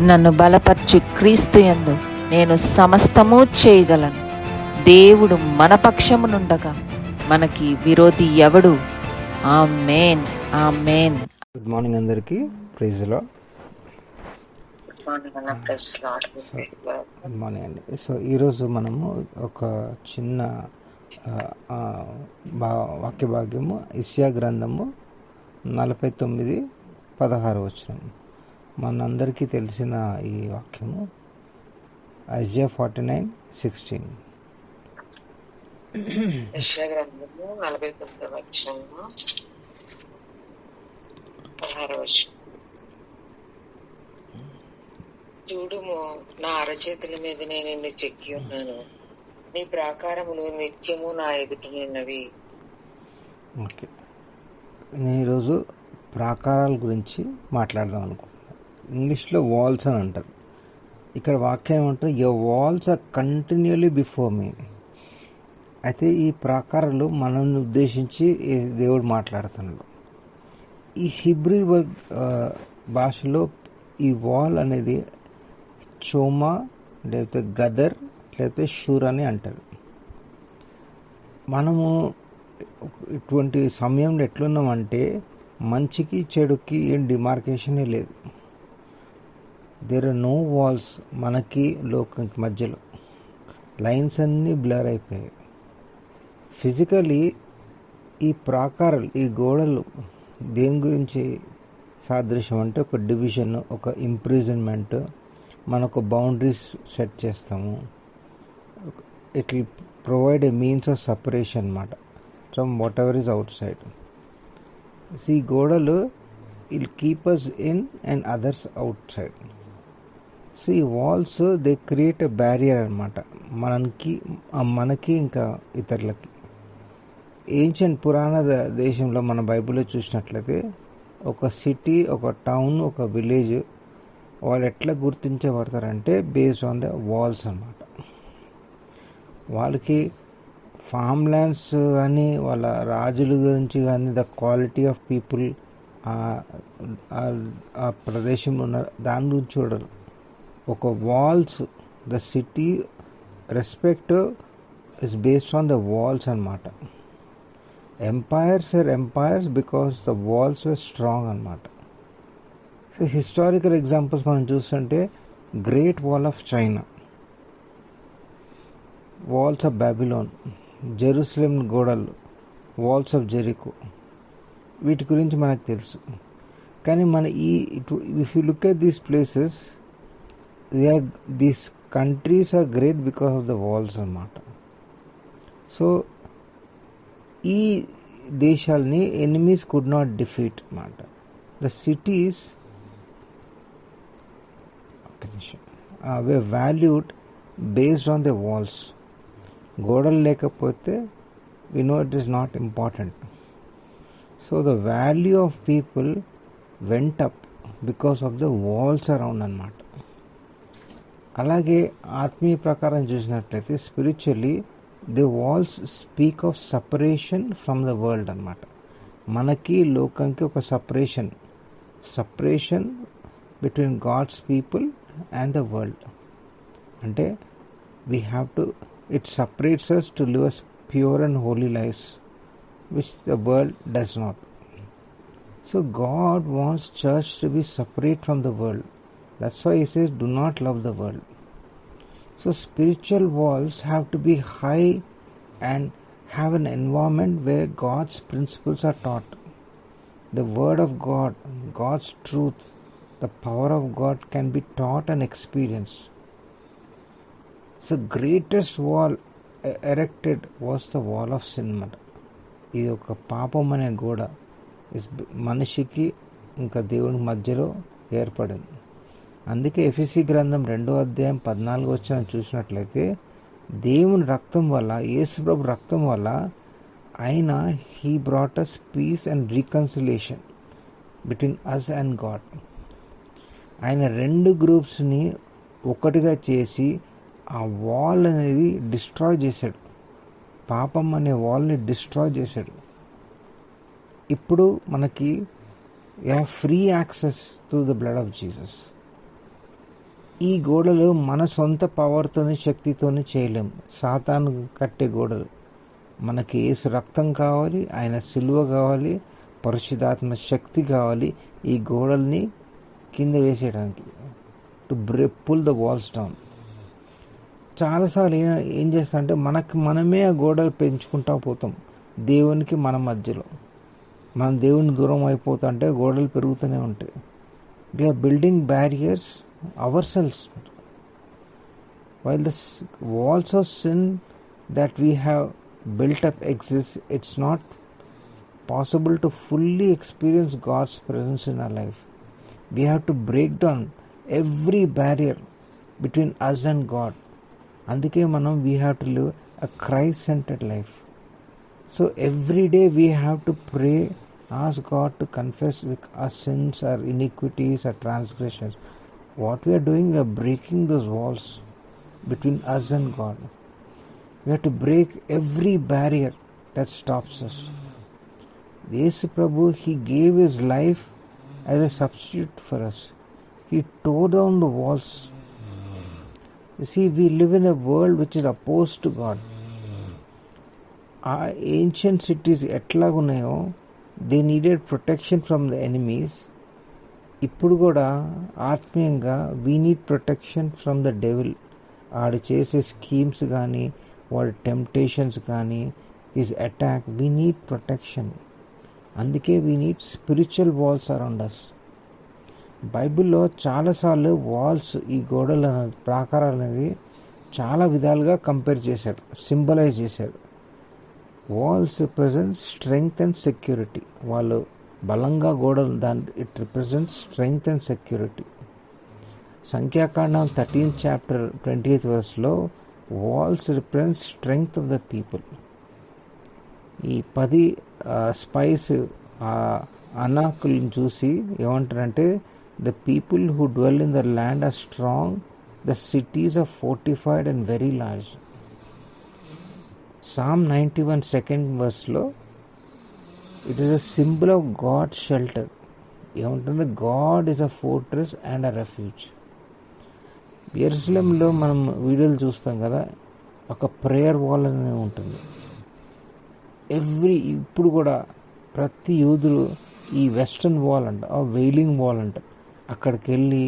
నన్ను బలపర్చు క్రీస్తు యందు నేను సమస్తము చేయగలను. దేవుడు మన పక్షమునుండగా మనకి విరోధి ఎవడు? ఆమేన్, ఆమేన్. గుడ్ మార్నింగ్ అందరికీ. ప్రైజ్ లో గుడ్ మార్నింగ్ అండి. సో ఈరోజు మనము ఒక చిన్న వాక్య భాగ్యము యెషయా గ్రంథము 49:16 వచనం. మనందరికీ తెలిసిన ఈ వాక్యము ఐజియా 49:16. యెషయా గ్రంథము 49:16. చూడుము, నా అరచేతుల మీద నేను నిన్ను చెక్కి ఉన్నాను, నీ ప్రాకారములు నిత్యము నా ఎదుటనున్నవి. ఓకే, నేను ఈరోజు ప్రాకారాల గురించి మాట్లాడదాం అనుకుంటున్నాను. ఇంగ్లీష్లో వాల్స్ అని అంటారు. ఇక్కడ వాక్యం ఏమంటారు? Your walls are continually before me. అయితే ఈ ప్రాకారాలు మనల్ని ఉద్దేశించి దేవుడు మాట్లాడుతున్నాడు. ఈ హిబ్రీ భాషలో ఈ వాల్ అనేది చోమా లేకపోతే గదర్ లేకపోతే షూర్ అని అంటారు. మనము ఇటువంటి సమయంలో ఎట్లున్నామంటే మంచికి చెడుకి ఏం డిమార్కేషనే లేదు. There are no walls. మనకి లోకంకి మధ్యలో లైన్స్ అన్నీ బ్లర్ అయిపోయాయి. ఫిజికలీ ఈ ప్రాకారాలు, ఈ గోడలు దేని గురించి సాదృశ్యం అంటే ఒక డివిజన్, ఒక ఇంప్రిజన్మెంట్. మనకు బౌండరీస్ సెట్ చేస్తాము. It will provide a means of separation అన్నమాట from whatever is outside. ఈ గోడలు will keep us in and others outside. So ఈ walls they create a barrier అన్నమాట మనకి ఇంకా ఇతరులకి. ఏన్షియంట్ పురాణ దేశంలో మన బైబిల్లో చూసినట్లయితే ఒక సిటీ, ఒక టౌన్, ఒక విలేజ్ వాళ్ళు ఎట్లా గుర్తించబడతారంటే బేస్డ్ ఆన్ ద వాల్స్ అన్నమాట. వాళ్ళకి ఫామ్ ల్యాండ్స్ కానీ వాళ్ళ రాజుల గురించి కానీ ద క్వాలిటీ ఆఫ్ పీపుల్ ఆ ప్రదేశం ఉన్న దాని గురించి చూడరు. ఒక walls, the city respect is based on the walls అన్నమాట. Empires are empires because the walls were strong అన్నమాట. సో హిస్టారికల్ ఎగ్జాంపుల్స్ మనం చూస్తుంటే great wall of China, walls of Babylon, Jerusalem గోడలు, వాల్స్ ఆఫ్ జెరికో, వీటి గురించి మనకు తెలుసు. కానీ మన if you look at these places, these countries are great because of the walls అన్నమాట. సో ఈ దేశాలని ఎనిమీస్ కుడ్ నాట్ డిఫీట్ అన్నమాట. The cities were valued based on the walls. గోడలు లేకపోతే we know it is not important. So the value of people went up because of the walls around అన్నమాట. అలాగే ఆత్మీయ ప్రకారం చూసినట్లయితే spiritually the walls speak of separation from the world అన్నమాట. మనకి లోకంకి ఒక separation between God's people and the world. అంటే we have to, it separates us to live as pure and holy lives which the world does not. So God wants church to be separate from the world. That's why he says do not love the world. So spiritual walls have to be high and have an environment where God's principles are taught. The word of God, God's truth, the power of God can be taught and experienced. So greatest wall erected was the wall of sin. ఇది ఒక పాపం అనే గోడ మనిషికి ఇంకా దేవుని మధ్యలో ఏర్పడింది. అందుకే ఎఫెసీ గ్రంథం 2:14 చూసినట్లయితే దేవుని రక్తం వల్ల, యేసుప్రభు రక్తం వల్ల ఆయన he brought us peace and reconciliation between us and God. ఆయన రెండు గ్రూప్స్ని ఒకటిగా చేసి ఆ వాల్ అనేది డిస్ట్రాయ్ చేశాడు. పాపం అనే వాల్ని డిస్ట్రాయ్ చేశాడు. ఇప్పుడు మనకి we have free access through the blood of Jesus. ఈ గోడలు మన సొంత పవర్తోని శక్తితోని చేయలేం. సాతాను కట్టే గోడలు. మనకి యేసు రక్తం కావాలి, ఆయన సిలువ కావాలి, పరిశుద్ధాత్మ శక్తి కావాలి ఈ గోడల్ని కింద వేసేయడానికి, to pull the walls down. చాలాసార్లు ఏం చేస్తా అంటే మనమే ఆ గోడలు పెంచుకుంటా పోతాం. దేవునికి మన మధ్యలో మనం దేవుని దూరం అయిపోతా అంటే గోడలు పెరుగుతూనే ఉంటాయి. We are building barriers ourselves. While the walls of sin that we have built up exists, it's not possible to fully experience God's presence in our life. We have to break down every barrier between us and God. అందుకే we have to live a Christ-centered life. So every day we have to pray, ask God to confess with our sins, our iniquities, our transgressions. What we are doing, we are breaking those walls between us and God. We have to break every barrier that stops us. Yesu Prabhu, He gave His life as a substitute for us. He tore down the walls. You see, we live in a world which is opposed to God. Our ancient cities ఎట్లాగున్నాయో, they needed protection from the enemies. ఇప్పుడు కూడా ఆత్మీయంగా we need protection from the devil. ఆడు చేసే schemes కానీ, వాడి temptations కానీ, his attack, we need protection. అందుకే we need spiritual walls around us. బైబిల్లో చాలాసార్లు వాల్స్, ఈ గోడల ప్రాకారాలు అనేది చాలా విధాలుగా కంపేర్ చేశారు, సింబలైజ్ చేశారు. Walls represent strength and security. వాళ్ళు బలంగా గోడలు, it represent strength and security. సంఖ్యాకాండం 13th chapter 20th verseలో walls represent strength of the people. ఈ 10 స్పైస్ అనాకులను చూసి ఏమంటారంటే, the people who dwell in the land are strong, the cities are fortified and very large. Psalm 91 2nd verseలో it is a symbol of God shelter. ఏమంటుంది, God is a fortress and a refuge. యెరూషలేంలో మనం వీడియోలు చూస్తాం కదా, ఒక prayer wall అనేది ఉంటుంది. ఇప్పుడు కూడా ప్రతి యూదులు ఈ వెస్టర్న్ వాల్ అంట, ఆ వెయిలింగ్ వాల్ అంట, అక్కడికి వెళ్ళి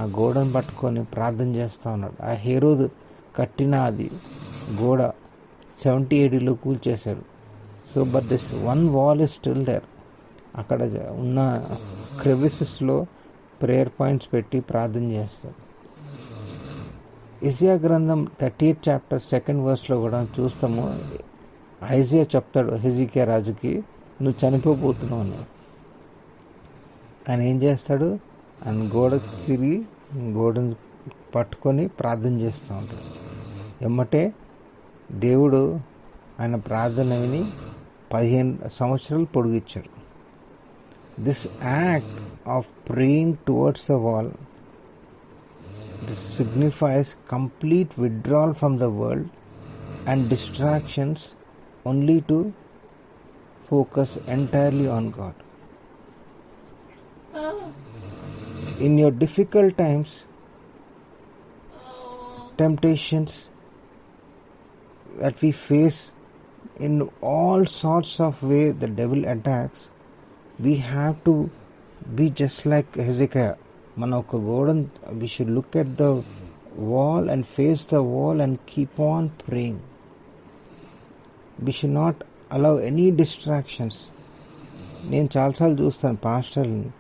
ఆ గోడను పట్టుకొని ప్రార్థన చేస్తూ ఉన్నాడు. ఆ హేరోదు కట్టిన అది గోడ 70 AD కూల్చేశారు. So but this one wall is still there. అక్కడ ఉన్న క్రెవిసెస్లో ప్రేయర్ పాయింట్స్ పెట్టి ప్రార్థన చేస్తారు. ఇజ్యా గ్రంథం 30th chapter 2nd verseలో కూడా చూస్తాము. ఐజియా చెప్తాడు హెజికియా రాజుకి, నువ్వు చనిపోతున్నావు అని. ఆయన ఏం చేస్తాడు, ఆయన గోడకు తిరిగి గోడను పట్టుకొని ప్రార్థన చేస్తూ ఉంటాడు. ఎమ్మటే దేవుడు ఆయన ప్రార్థన విని 15 సంవత్సరాలు పొడిగించాడు. This act of praying towards the wall signifies complete withdrawal from the world and distractions, only to focus entirely on God. In your difficult times, temptations that we face in all sorts of ways the devil attacks, we have to be just like Hezekiah. మన ఒక గోడను, we should look at the wall and face the wall and keep on praying. We should not allow any distractions. నేను చాలాసార్లు చూస్తాను పాస్టర్ని,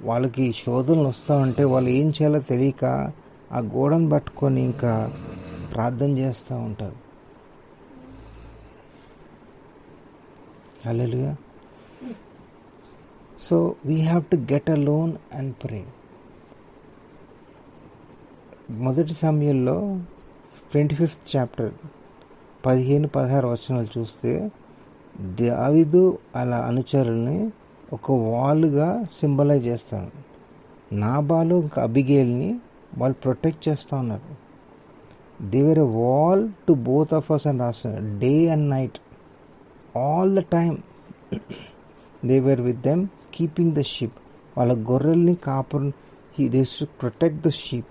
వాళ్ళకి శోధనలు వస్తామంటే వాళ్ళు ఏం చేయాలో తెలియక ఆ గోడను పట్టుకొని ఇంకా ప్రార్థన చేస్తూ ఉంటారు. Hallelujah. So we have to get alone and pray. మొదటి సమయంలో 25th chapter 15-16 వచనాలు చూస్తే, దావీదు అలా అనుచరుల్ని ఒక వాల్గా సింబలైజ్ చేస్తాడు. నాబాలు ఇంకా అబిగేల్ని వాళ్ళు ప్రొటెక్ట్ చేస్తూ ఉన్నారు. They were a wall to both of us అని రాస్తున్నారు. Day and night, all the time they were with them keeping the sheep. వాళ్ళ గొర్రెల్ని కాపురం, they should protect the sheep.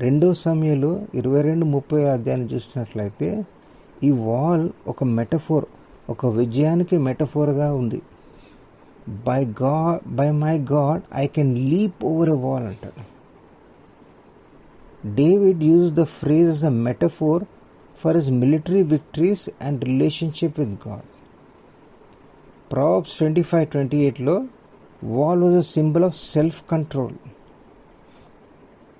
రెండో సమయంలో 22-30 అధ్యాయాన్ని చూసినట్లయితే ఈ వాల్ ఒక మెటఫోర్, ఒక విజయానికి మెటఫోర్గా ఉంది. By my God I can leap over a wall అంటాడు. David use the phrase as a metaphor for his military victories and relationship with God. Proverbs 25:28 wall was a symbol of self-control.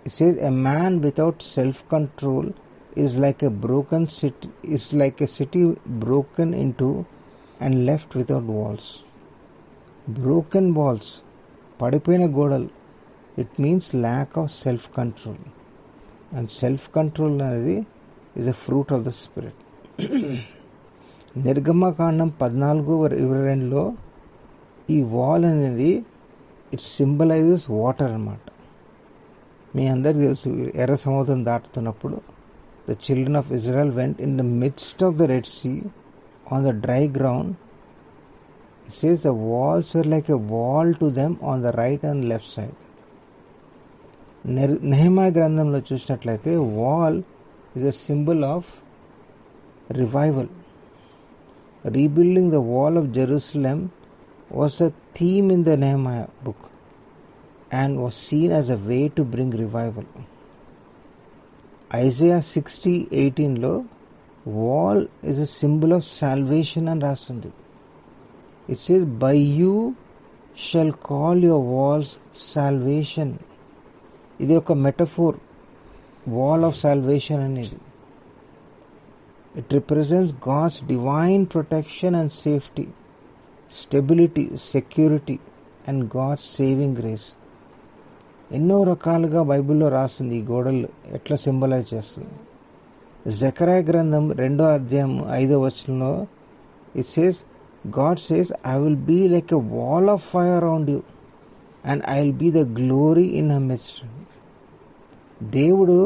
It says a man without self-control is like a city broken into and left without walls. Broken walls, పడిపోయిన గోడలు, it means lack of self-control. And self-control అనేది is a fruit of the spirit. నిర్గమకాండం 14:22 ఈ wall అనేది it symbolises water అన్నమాట. మీ అందరికీ తెలుసు, ఎర్ర సముద్రం దాటుతున్నప్పుడు the children of Israel went in the midst of the red sea on the dry ground. It says the walls were like a wall to them on the right and left side. నెహెమయా గ్రంథంలో చూసినట్లయితే wall is a symbol of revival. Rebuilding the wall of Jerusalem was a theme in the Nehemiah book and was seen as a way to bring revival. Isaiah 60:18 wall is a symbol of salvation and rasundi. It says, by you shall call your walls salvation. ఇది ఒక metaphor, wall of salvation అనేది. It represents God's divine protection and safety, stability, security and God's saving grace. ఎన్నో రకాలుగా బైబిల్లో రాసింది ఈ గోడలు ఎట్లా సింబలైజ్ చేస్తుంది. జకర్యా గ్రంథం 2వ అధ్యాయం 5వ వచనంలో it says, God says, I will be like a wall of fire around you and I will be the glory in her midst. దేవుడు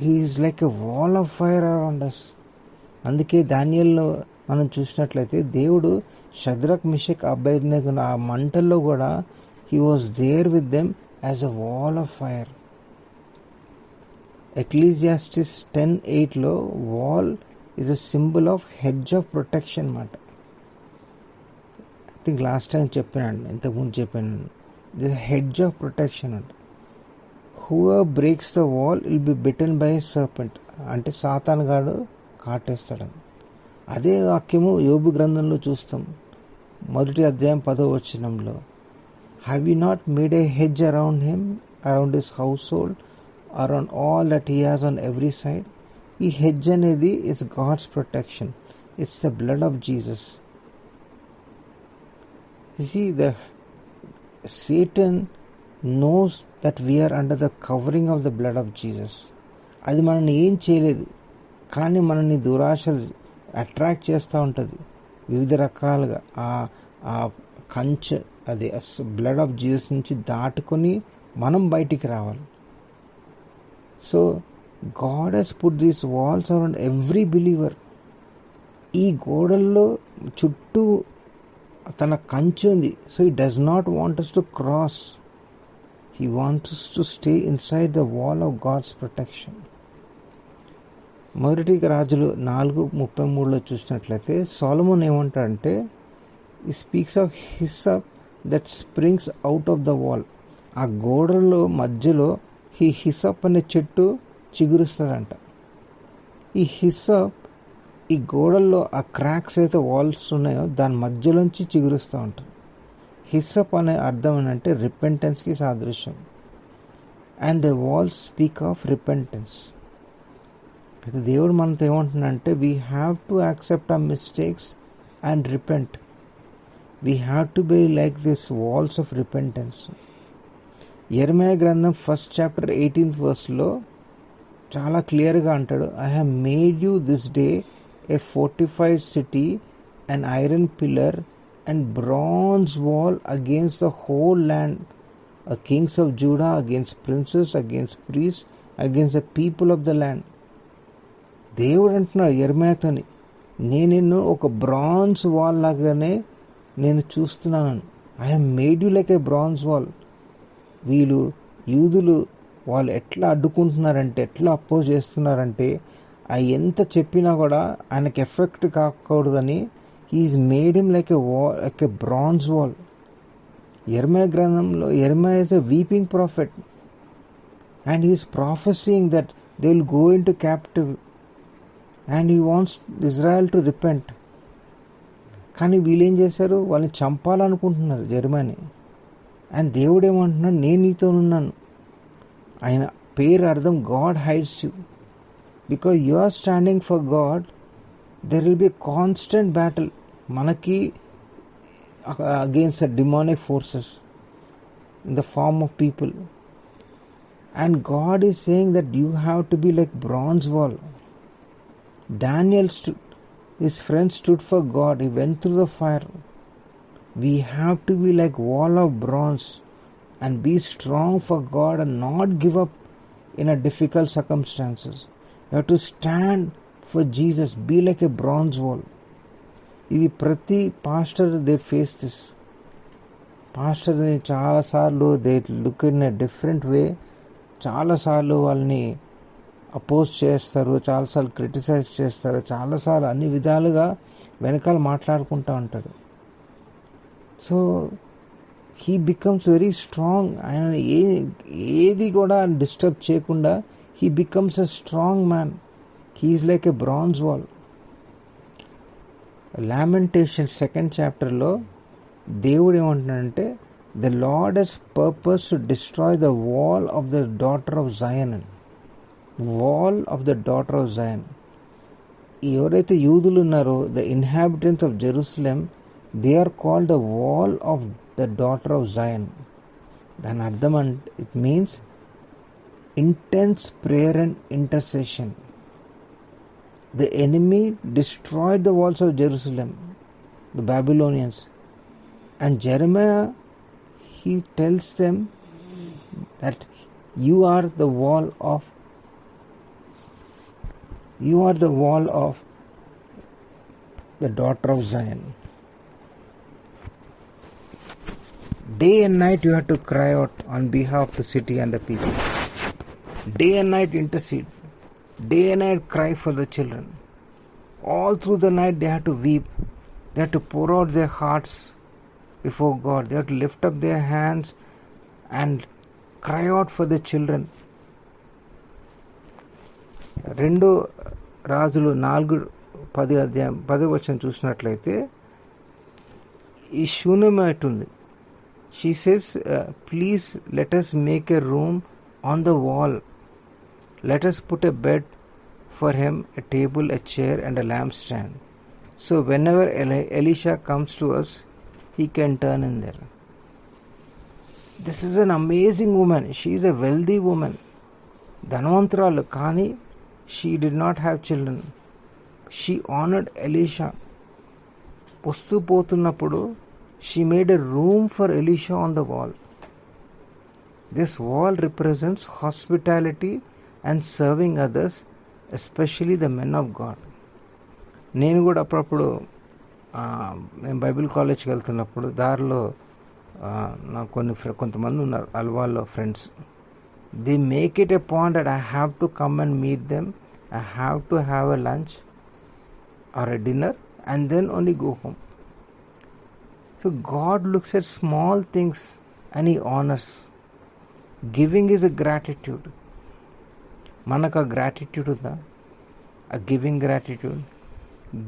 is like a wall of fire around us. అందుకే దానియేలులో మనం చూసినట్లయితే దేవుడు Shadrach, మిషక్, అబేద్నెగో ఆ మంటల్లో కూడా he was there with them as a wall of fire. Ecclesiastes 10:8 wall is a symbol of hedge of protection అన్నమాట. ఐ థింక్ లాస్ట్ టైం చెప్పాను, ఇంతకుముందు చెప్పాను, దిస్ హెడ్జ్ ఆఫ్ ప్రొటెక్షన్ అంట. Whoever breaks the wall will be bitten by a serpent. అంటే సాతాను గాడు కాటేస్తాడని. అదే వాక్యము యోబు గ్రంథంలో చూస్తాం. 1వ అధ్యాయం 10వ వచనంలో, have you not made a hedge around him, around his household, around all that he has on every side. ఈ హెడ్జ్ అనేది it's God's protection. It's the blood of Jesus. See, the Satan knows that we are under the covering of the blood of Jesus. అది మనల్ని ఏం చేయలేదు, కానీ మనల్ని దురాశలు attract చేస్తూ ఉంటుంది వివిధ రకాలుగా. ఆ కంచె, అది బ్లడ్ ఆఫ్ జీసస్ నుంచి దాటుకొని మనం బయటికి రావాలి. So God has put these walls around every believer. ఈ గోడల్లో చుట్టూ తన కంచె ఉంది. So he does not want us to cross. He wants us to stay inside the wall of God's protection. మొదటి రాజులు 4:33 చూసినట్లయితే సొలొమోన్ ఏమంటాడంటే, he speaks of hyssop that springs out of the wall. ఆ గోడలో మధ్యలో ఈ హిస్సప్ అనే చెట్టు చిగురుస్తాడంట. ఈ హిస్సప్ ఈ గోడల్లో ఆ క్రాక్స్ అయితే వాల్స్ ఉన్నాయో దాని మధ్యలోంచి చిగురుస్తూ ఉంటాయి. హిస్సప్ అనే అర్థం ఏంటంటే రిపెంటెన్స్కి సాదృశ్యం. And the walls speak of repentance. అయితే దేవుడు మనతో ఏమంటున్నాడంటే, we have to accept our mistakes and repent. We have to be like this walls of repentance. యెర్మయా గ్రంథం 1st chapter 18th verse చాలా క్లియర్గా అంటాడు, I have made you this day a fortified city, an iron pillar and bronze wall against the whole land, kings of Judah against princes, against priests, against the people of the land. దేవుడు అంటున్నాడు యెర్మయాతోని, నేను నిన్ను ఒక bronze wall లాగానే నేను చూస్తున్నాను. I have made you like A bronze wall. వీళ్ళు యూదులు వాళ్ళు ఎట్లా అడ్డుకుంటున్నారంటే, ఎట్లా అపోజ్ చేస్తున్నారంటే, ఎంత చెప్పినా కూడా ఆయనకి ఎఫెక్ట్ కాకూడదని he's made him like a bronze wall. యెర్మయా గ్రంథంలో యెర్మయా is a weeping prophet and he's prophesying that they will go into captive and he wants Israel to repent. కానీ వీళ్ళు ఏం చేశారు, వాళ్ళని చంపాలనుకుంటున్నారు యెర్మయాని. అండ్ దేవుడు ఏమంటున్నాడు, నేను నీతో ఉన్నాను. ఆయన పేరు అర్థం God hides you. Because you are standing for God, there will be constant battle మనకి against the demonic forces in the form of people. And God is saying that you have to be like bronze wall. Daniel stood, his friends stood for God. He went through the fire. We have to be like wall of bronze and be strong for God and not give up in a difficult circumstances. You have to stand for Jesus. Be like a bronze wall. ఇది ప్రతి pastor they face this. పాస్టర్ని చాలాసార్లు they look in a different way. చాలాసార్లు వాళ్ళని oppose చేస్తారు, చాలాసార్లు criticise చేస్తారు, చాలాసార్లు అన్ని విధాలుగా వెనకాల మాట్లాడుకుంటూ ఉంటాడు. So he becomes very strong. ఆయన ఏది కూడా డిస్టర్బ్ చేయకుండా he becomes a strong man. He is like a bronze wall. Lamentation 2nd chapterలో దేవుడు ఏమంటున్నాడంటే, the Lord has purpose to destroy the wall of the daughter of Zion. Wall of the daughter of Zion. ఎవరైతే యూదులు ఉన్నారో, the inhabitants of Jerusalem, they are called the wall of the daughter of Zion. దాని అర్థం అంటే it means intense prayer and intercession. The enemy destroyed the walls of Jerusalem, the Babylonians. And Jeremiah, he tells them that you are the wall of the daughter of Zion. Day and night you have to cry out on behalf of the city and the people. Day and night intercede. Day and night cry for the children. All through the night they have to weep. They have to pour out their hearts before God. They have to lift up their hands and cry out for the children. 2 రాజులు 4:10 చూసినట్లయితే ఈ షూనమైట్ ఉంది. She says, please let us make a room on the wall. Let us put a bed for him, a table, a chair and a lampstand. So whenever Elisha comes to us, he can turn in there. This is an amazing woman. She is a wealthy woman. ధనవంతురాలు, కానీ she did not have children. She honored Elisha. వస్తూ పోతున్నప్పుడు she made a room for Elisha on the wall. This wall represents hospitality and serving others, especially the men of God. నేను కూడా అప్పుడప్పుడు నేను Bible కాలేజ్కి వెళ్తున్నప్పుడు దారిలో నాకు కొంతమంది ఉన్నారు అల్వాల్లో friends. They make it a point that I have to come and meet them. I have to have a lunch or a dinner and then only go home. So God looks at small things and he honours. Giving is a gratitude. మనకు ఆ gratitude ఉందా? ఆ giving gratitude.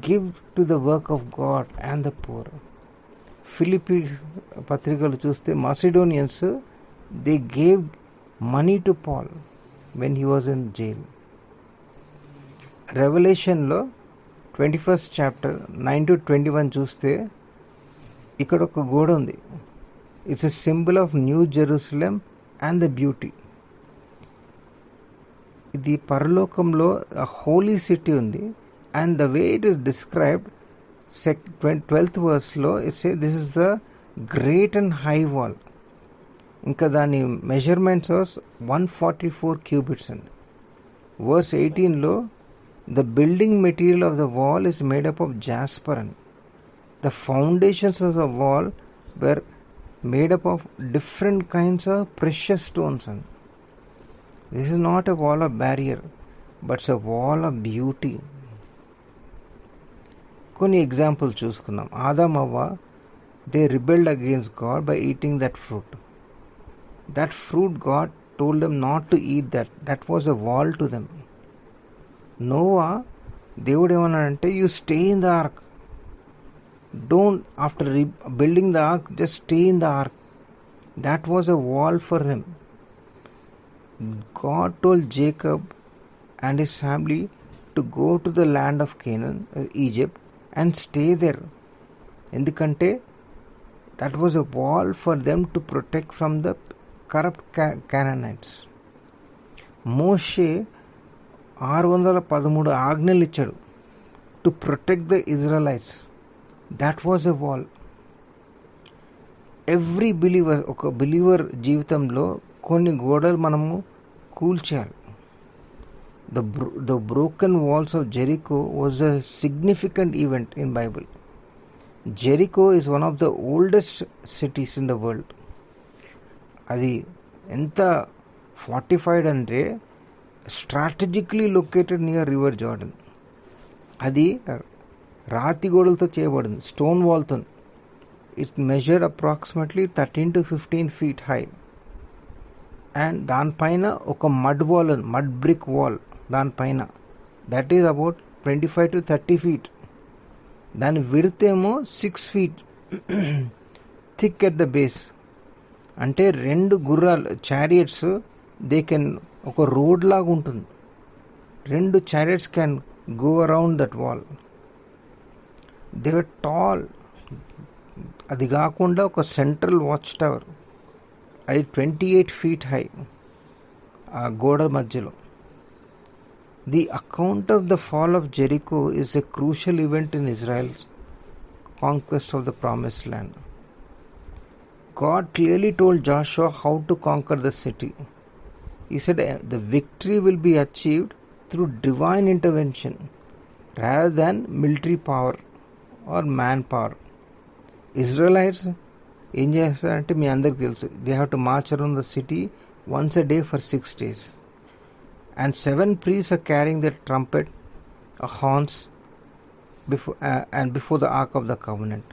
Give to the work of God and the poor. ఫిలిప్పీ పత్రికలు చూస్తే Macedonians they gave money to Paul when he was in jail. రెవల్యూషన్లో 21st chapter 9-21 చూస్తే ఇక్కడ ఒక గోడ ఉంది. It's a symbol of new Jerusalem and the beauty. ఇది పరలోకంలో హోలీ సిటీ ఉంది. And the way it is described 12th verseలో it say this is the great and high wall. ఇంకా దాని మెజర్మెంట్స్ 144 cubits అండి. verse 18లో the building material of the wall is made up of jasper and the foundations of the wall wear made up of different kinds of precious stones and This is not a wall of barrier, but it's a wall of beauty. కొన్ని example చూసుకుందాం. ఆదాం అవ్వ, they rebelled against God by eating that fruit. That fruit God told them not to eat that. That was a wall to them. Noah, దేవుడు ఏమన్నాడంటే, you stay in the ark. Don't, after building the ark, just stay in the ark. That was a wall for him. God told Jacob and his family to go to the land of Canaan, Egypt, and stay there. ఎందుకంటే that was a wall for them to protect from the corrupt Canaanites. మోషే 613 ఆజ్ఞలు ఇచ్చాడు to protect the Israelites. That was a wall. Every believer, ఒక believer జీవితంలో కొన్ని గోడలు మనము కూల్చేయాలి. The broken walls of Jericho was a significant event in Bible. Jericho is one of the oldest cities in the world. అది ఎంత fortified అంటే strategically located near river Jordan. అది రాతి గోడలతో చేయబడింది, స్టోన్ వాల్తో. It measure approximately 13 to 15 feet high. And దానిపైన ఒక మడ్ బ్రిక్ వాల్ దానిపైన, that is about 25 to 30 feet. దాని విడతేమో 6 feet thick at the base. అంటే 2 గుర్రాలు, చారియట్స్, దే కెన్, ఒక రోడ్ లాగా ఉంటుంది, 2 chariots can go around that wall. They were tall. అది కాకుండా ఒక సెంట్రల్ వాచ్ టవర్, అది 28 feet హై ఆ గోడ మధ్యలో. The account of the fall of Jericho is a crucial event in Israel's conquest of the promised land. God clearly told Joshua how to conquer the city. He said the victory will be achieved through divine intervention rather than military power or manpower. Israelites ఏం చేస్తారంటే మీ అందరికి తెలుసు, they have to March around the city once a day for 6 days. And 7 priests are carrying their trumpet, horns, before the Ark of the Covenant.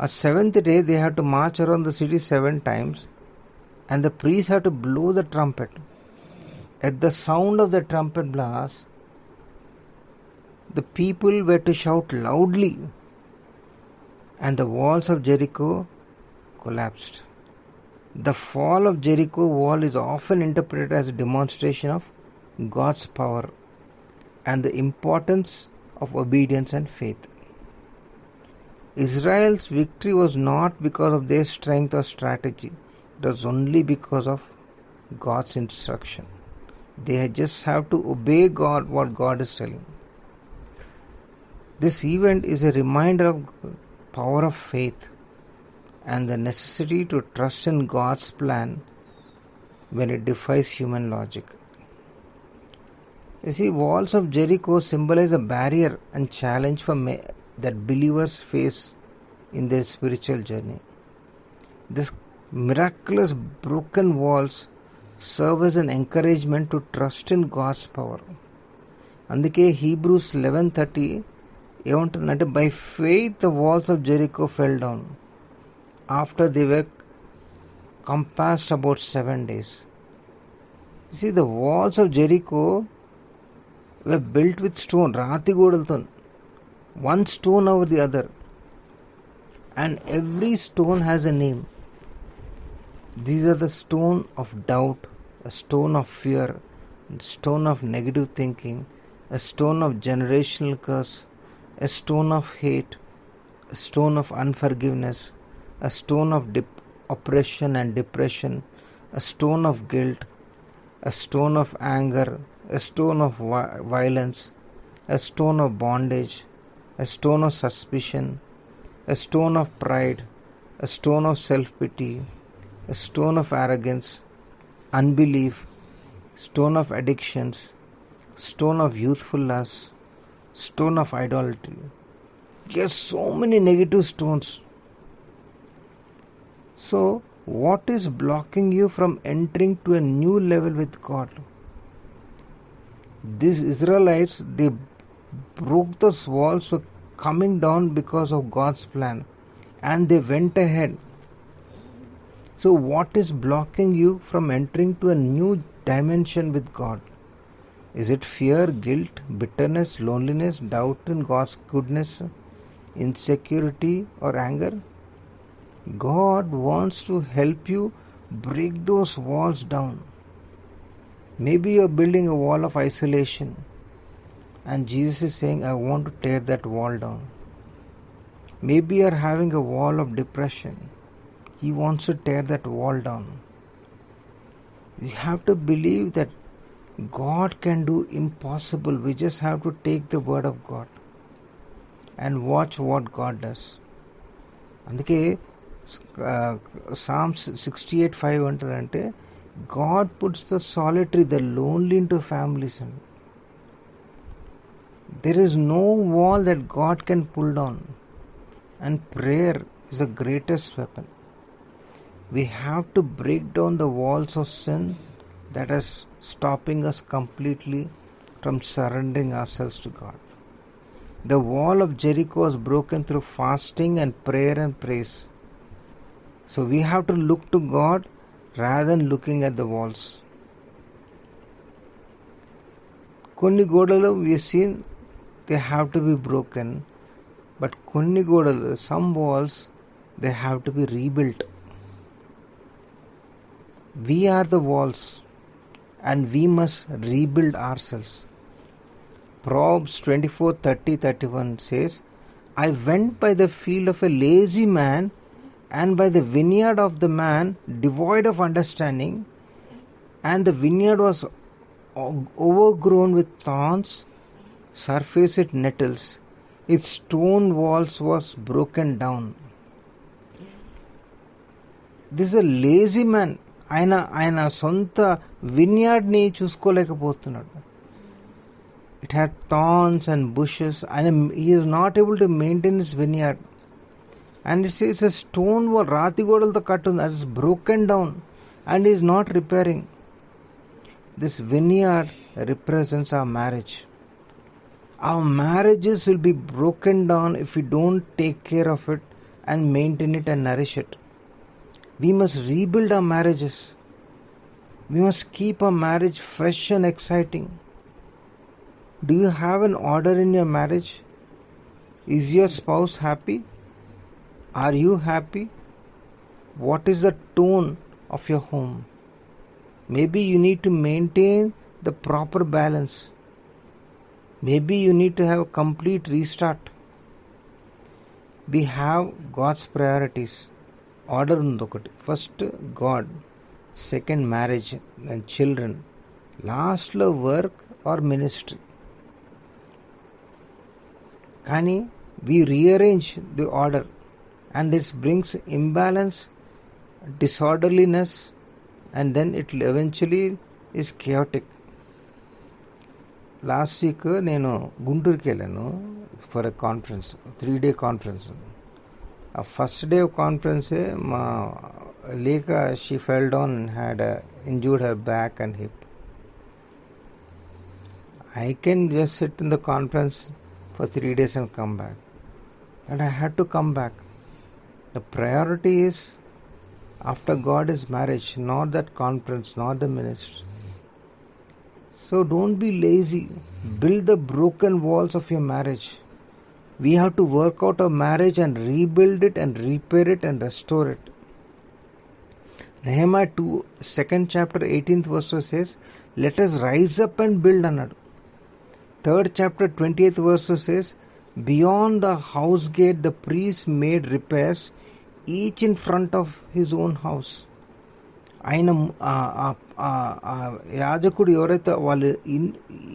A 7th day they have to march around the city 7 times, and the priests have to blow the trumpet. At the sound of the trumpet blast, the people were to shout loudly, and the walls of Jericho collapsed. The fall of Jericho wall is often interpreted as a demonstration of God's power and the importance of obedience and faith. Israel's victory was not because of their strength or strategy. It was only because of God's instruction. They just have to obey God, what God is telling. This event is a reminder of power of faith and the necessity to trust in God's plan when it defies human logic. You see, walls of Jericho symbolize a barrier and challenge that believers face in their spiritual journey. This miraculous broken walls serve as an encouragement to trust in God's power. అందుకే Hebrews 11:30 ఏమంటుందంటే, by faith the walls of Jericho fell down after they were compassed about 7 days. You see, the walls of Jericho were built with stone, రాతి గోడలతో, one stone over the other, and every stone has a name. These are the stone of doubt, a stone of fear, a stone of negative thinking, a stone of generational curse, a stone of hate, a stone of unforgiveness, a stone of oppression and depression, a stone of guilt, a stone of anger, a stone of violence, a stone of bondage, a stone of suspicion, a stone of pride, a stone of self-pity, a stone of arrogance, unbelief, stone of addictions, stone of youthful lust, stone of idolatry. Yes, so many negative stones. So What is blocking you from entering to a new level with God? These Israelites, they broke those walls, were coming down because of God's plan, and they went ahead. So what is blocking you from entering to a new dimension with God? Is it fear, guilt, bitterness, loneliness, doubt in God's goodness, insecurity, or anger? God wants to help you break those walls down. Maybe you're building a wall of isolation, and Jesus is saying, I want to tear that wall down. Maybe you're having a wall of depression. He wants to tear that wall down. We have to believe that God can do impossible. We just have to take the word of God and watch what God does. అందుకే Psalms 68:5 అంటారంటే God puts the solitary, the lonely into families. There is no wall that God can pull down, and prayer is the greatest weapon. We have to break down the walls of sin that is stopping us completely from surrendering ourselves to God. The wall of Jericho was broken through fasting and prayer and praise. So we have to look to God rather than looking at the walls. కొన్ని గోడలు we have seen they have to be broken, but కొన్ని గోడలు, some walls, they have to be rebuilt. We are the walls and we must rebuild ourselves. Proverbs 24:30-31 says, I went by the field of a lazy man and by the vineyard of the man devoid of understanding, and the vineyard was overgrown with thorns, surface it nettles, its stone walls was broken down. This is a lazy man. ఆయన సొంత విన్యార్డ్ని చూసుకోలేకపోతున్నాడు. It had thorns and bushes. He is not able to maintain his vineyard. And it's a stone wall, రాతి గోడలతో కట్టుంది. అది is broken down and is not repairing. This vineyard represents our marriage. Our marriages will be broken down if we don't take care of it and maintain it and nourish it. We must rebuild our marriages. We must keep our marriage fresh and exciting. Do you have an order in your marriage? Is your spouse happy? Are you happy? What is the tone of your home? Maybe you need to maintain the proper balance. Maybe you need to have a complete restart. We have God's priorities. Order ఉంది ఒకటి. First God, second marriage and children, లాస్ట్లో work or ministry. కానీ we rearrange the order and it brings imbalance, disorderliness, and then it eventually is chaotic. Last week నేను గుంటూరుకి వెళ్ళాను for a conference, 3-day conference. ఆ first day of కాన్ఫరెన్సే మా లేక she fell down and had injured her back and hip. I can just sit in the conference for 3 days and come back. And I had to come back. The priority is after God is marriage, not that conference, not the ministry. So don't be lazy. Build the broken walls of your marriage. We have to work out our marriage and rebuild it and repair it and restore it. Nehemiah 2nd chapter 18th verse says, let us rise up and build another. 3rd chapter 20th verse says, beyond the house gate the priest made repairs, each in front of his own house. ఆయన యాజకుడు ఎవరైతే వాళ్ళ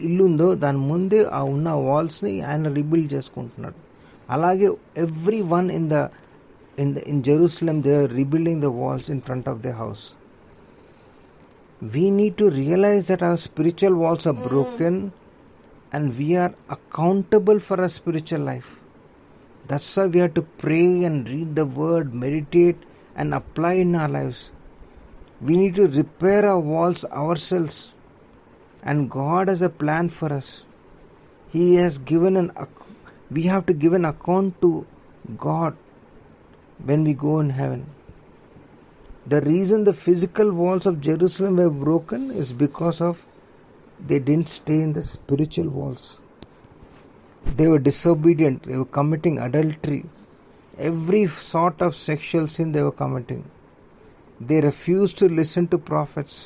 ఇల్లు ఉందో దాని ముందే ఆ ఉన్న వాల్స్ని ఆయన రీబిల్డ్ చేసుకుంటున్నాడు. అలాగే every one in Jerusalem they are rebuilding the walls in front of the house. We need to realize that our spiritual walls are broken and we are accountable for our spiritual life. That's why we have to pray and read the word, meditate and apply in our lives. We need to repair our walls ourselves, and God has a plan for us. He has given we have to give an account to God when we go in heaven. The reason the physical walls of Jerusalem were broken is because of they didn't stay in the spiritual walls. They were disobedient. They were committing adultery. Every sort of sexual sin they were committing. They refused to listen to prophets.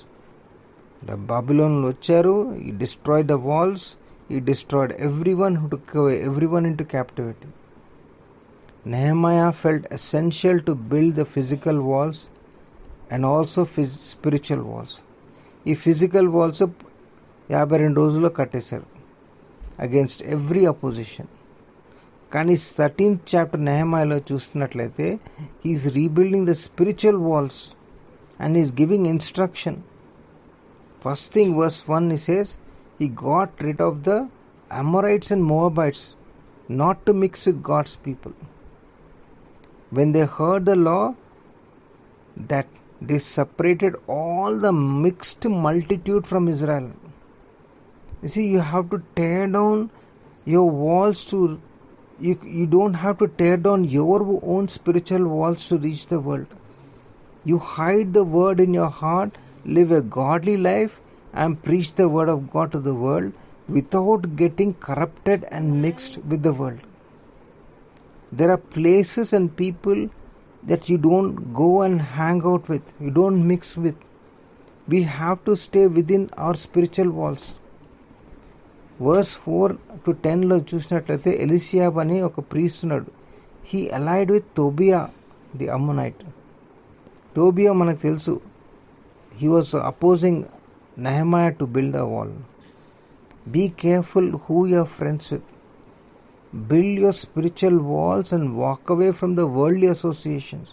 The Babylon వచ్చారు, he destroyed the walls, he destroyed everyone who took away everyone into captivity. Nehemiah felt essential to build the physical walls and also spiritual walls. ఈ physical walls 52 రోజుల్లో కట్టేశారు against every opposition. కానీ 13th chapter నెహెమాయాలో చూస్తున్నట్లయితే he's rebuilding the spiritual walls and is giving instruction. First thing verse 1 he says he got rid of the Amorites and Moabites not to mix with God's people. When they heard the law, that they separated all the mixed multitude from Israel. You see, you have to tear down your walls to you don't have to tear down your own spiritual walls to reach the world. You hide the word in your heart, live a godly life and preach the word of God to the world without getting corrupted and mixed with the world. There are places and people that you don't go and hang out with, you don't mix with. We have to stay within our spiritual walls. Verse 4 to 10 లో చూసినట్లయితే ఎలీషియాబ్ అని ఒక priest ఉన్నాడు. He allied with Tobiah the Ammonite. Tobiah మనకు తెలుసు, he was opposing Nehemiah to build a wall. Be careful who your friends with. Build your spiritual walls and walk away from the worldly associations.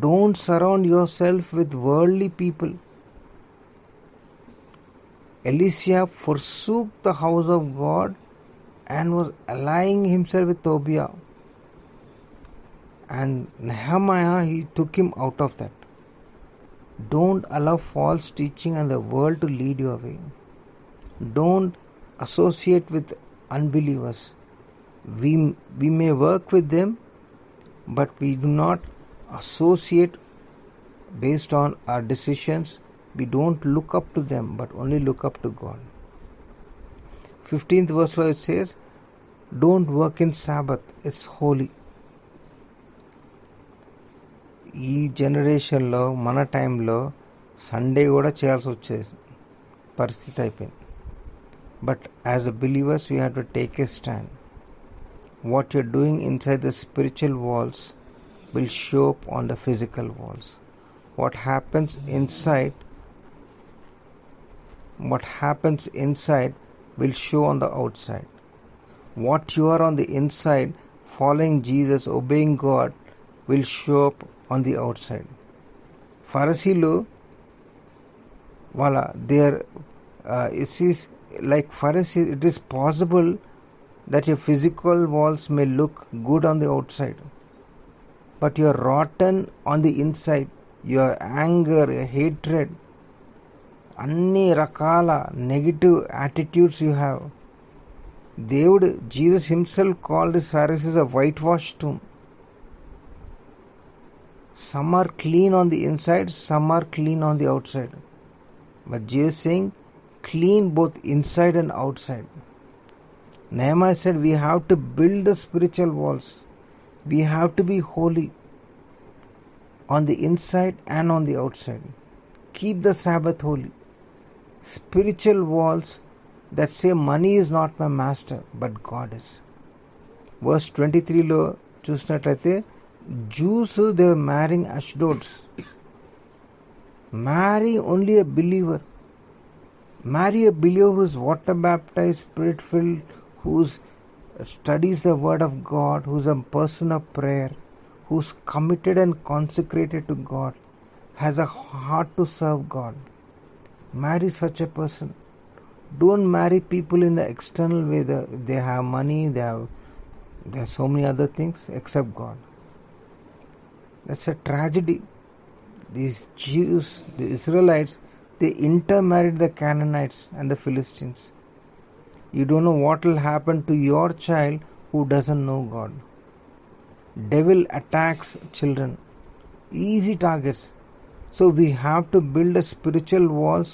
Don't surround yourself with worldly people. Elisha forsook the house of God and was allying himself with Tobiah. And Nehemiah, he took him out of that. Don't allow false teaching and the world to lead you away. Don't associate with unbelievers. We may work with them, but we do not associate based on our decisions. We don't look up to them, but only look up to God. 15th verse where it says, don't work in Sabbath, it's holy. ఈ జనరేషన్లో మన టైంలో Sunday కూడా చేయాల్సి వచ్చేది పరిస్థితి అయిపోయింది. But as a believers, we have to take a stand. What you're doing inside the spiritual walls will show up on the physical walls. What happens inside will show on the outside. What you are on the inside, following Jesus, obeying God, will show up on the outside. Pharisee like Pharisees, it is possible that your physical walls may look good on the outside, but you are rotten on the inside. Your anger, your hatred, అన్ని రకాల negative attitudes you have. Jesus himself called his Pharisees a whitewashed tomb. Some are clean on the inside, some are clean on the outside. But Jesus saying, clean both inside and outside. Nehemiah said we have to build the spiritual walls. We have to be holy on the inside and on the outside. Keep the Sabbath holy. Spiritual walls that say money is not my master but God is. Verse 23లో చూసినట్లయితే Jews, they were marrying Ashdods. Marry only a believer. Marry a believer who is water baptized, spirit filled, who studies the word of God, who is a person of prayer, who is committed and consecrated to God, has a heart to serve God. Marry such a person. Don't marry people in the external way. They have money, they have so many other things except God. That's a tragedy. These Jews, the Israelites, they intermarried the Canaanites and the Philistines. You don't know what will happen to your child who doesn't know God. Devil attacks children. Easy targets. So we have to build a spiritual walls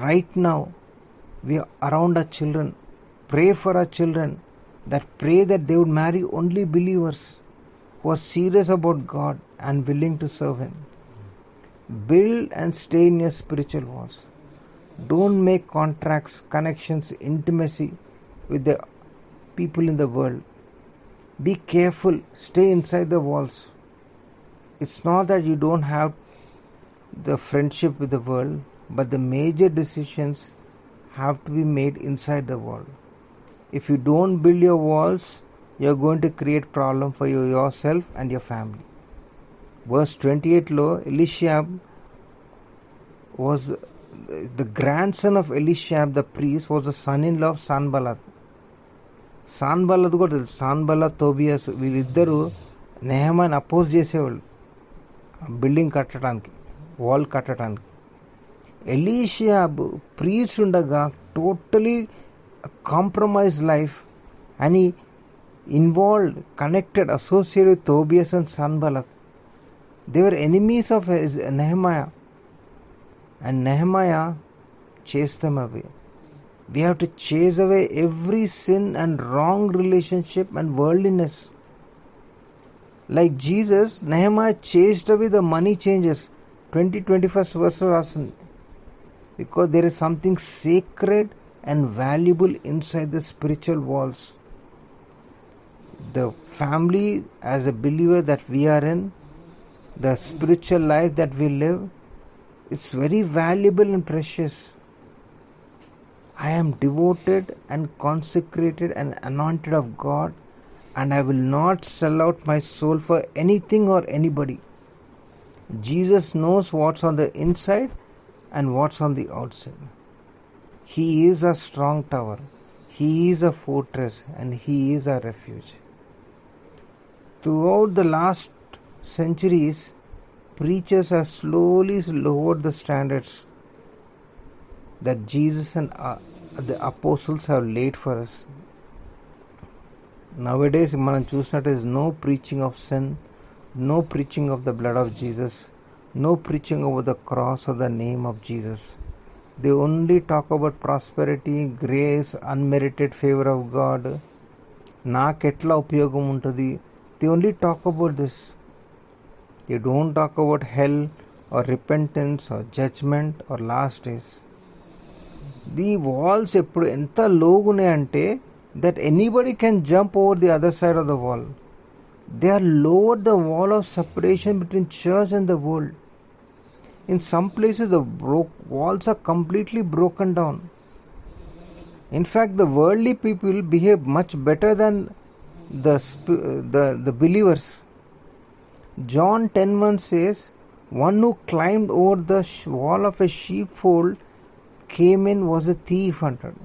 right now. We are around our children. Pray for our children. Pray that they would marry only believers who are serious about God and willing to serve Him. Build and stay in your spiritual walls. Don't make contracts, connections, intimacy with the people in the world. Be careful. Stay inside the walls. It's not that you don't have the friendship with the world, but the major decisions have to be made inside the wall. If you don't build your walls, you're going to create problem for yourself and your family. Verse 28 lo, Eliashib was the grandson of Eliashib the priest, was the son-in-law of Sanballat. Sanballat కూడా తెలుసు. సాన్బల్లత్ తోబియాస్ వీళ్ళిద్దరూ నెహెమాయాని oppose చేసేవాళ్ళు building కట్టడానికి, wall కట్టడానికి. ఎలీషియాబ్ priest ఉండగా totally compromise life and ఈ involved, connected, associated with Tobias and Sanballat. They were enemies of Nehemiah, and Nehemiah chased them away. We have to chase away every sin and wrong relationship and worldliness. Like Jesus, Nehemiah chased away the money changers. 21st verse రాస్తుంది. Because there is something sacred and valuable inside the spiritual walls. The family as a believer that we are in, the spiritual life that we live, it's very valuable and precious. I am devoted and consecrated and anointed of God, and I will not sell out my soul for anything or anybody. Jesus knows what's on the inside and what's on the outside. He is a strong tower. He is a fortress, and He is our refuge. Throughout the last centuries, preachers have slowly lowered the standards that Jesus and the apostles have laid for us. Nowadays, మనం చూసినట్టు is no preaching of sin, no preaching of the blood of Jesus, no preaching over the cross or the name of Jesus. They only talk about prosperity, grace, unmerited favor of God. నాకెట్లా ఉపయోగం ఉంటుంది. They only talk about this. They don't talk about hell or repentance or judgment or last days. The walls ఎప్పుడు ఎంత లోగా ఉన్నాయంటే that anybody can jump over the other side of the wall. They are lowered the wall of separation between church and the world. In some places the walls are completely broken down. In fact, the worldly people behave much better than the believers. John 10:1 says, one who climbed over the wall of a sheepfold came in was a thief hunted.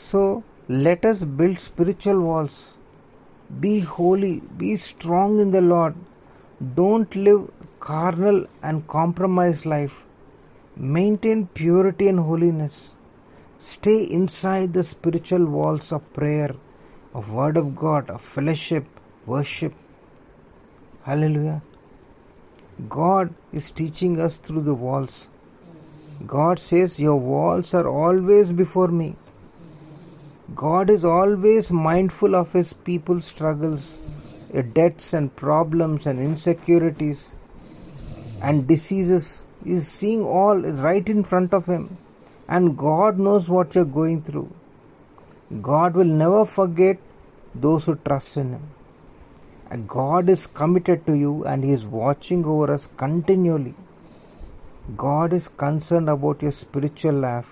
So let us build spiritual walls. Be holy, be strong in the Lord. Don't live carnal and compromised life. Maintain purity and holiness. Stay inside the spiritual walls of prayer, of word of God, of fellowship, worship. Hallelujah. God is teaching us through the walls. God says, your walls are always before me. God is always mindful of His people's struggles, debts and problems and insecurities and diseases. He is seeing all right in front of Him, and God knows what you're going through. God will never forget those who trust in Him. And God is committed to you, and He is watching over us continually. God is concerned about your spiritual life.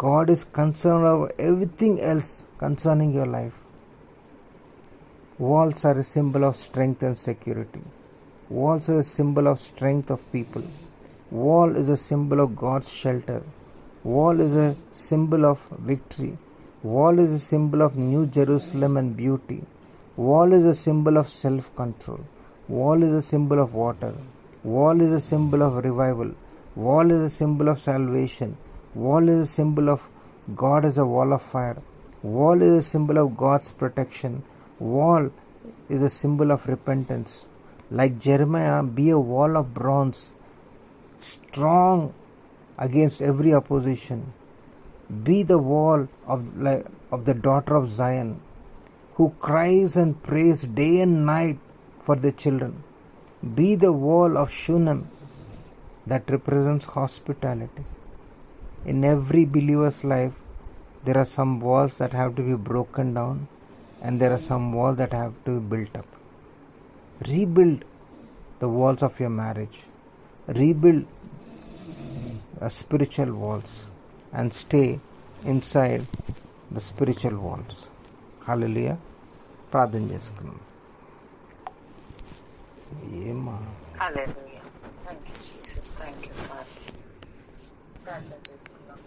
God is concerned about everything else concerning your life. Walls are a symbol of strength and security. Walls are a symbol of strength of people. Wall is a symbol of God's shelter. Wall is a symbol of victory. Wall is a symbol of New Jerusalem and beauty. Wall is a symbol of self-control. Wall is a symbol of water. Wall is a symbol of revival. Wall is a symbol of salvation. Wall is a symbol of God as a wall of fire. Wall is a symbol of God's protection. Wall is a symbol of repentance. Like Jeremiah, be a wall of bronze, strong against every opposition. Be the wall of the daughter of Zion, who cries and prays day and night for the children. Be the wall of Shunem that represents hospitality. In every believer's life, there are some walls that have to be broken down, and there are some walls that have to be built up. Rebuild the walls of your marriage. Rebuild spiritual walls and stay inside the spiritual walls. Hallelujah. ప్రార్థన చేసుకున్నాం. ఏమా hallelujah. Thank you Jesus. Thank you father. ప్రార్థన చేసుకున్నాం.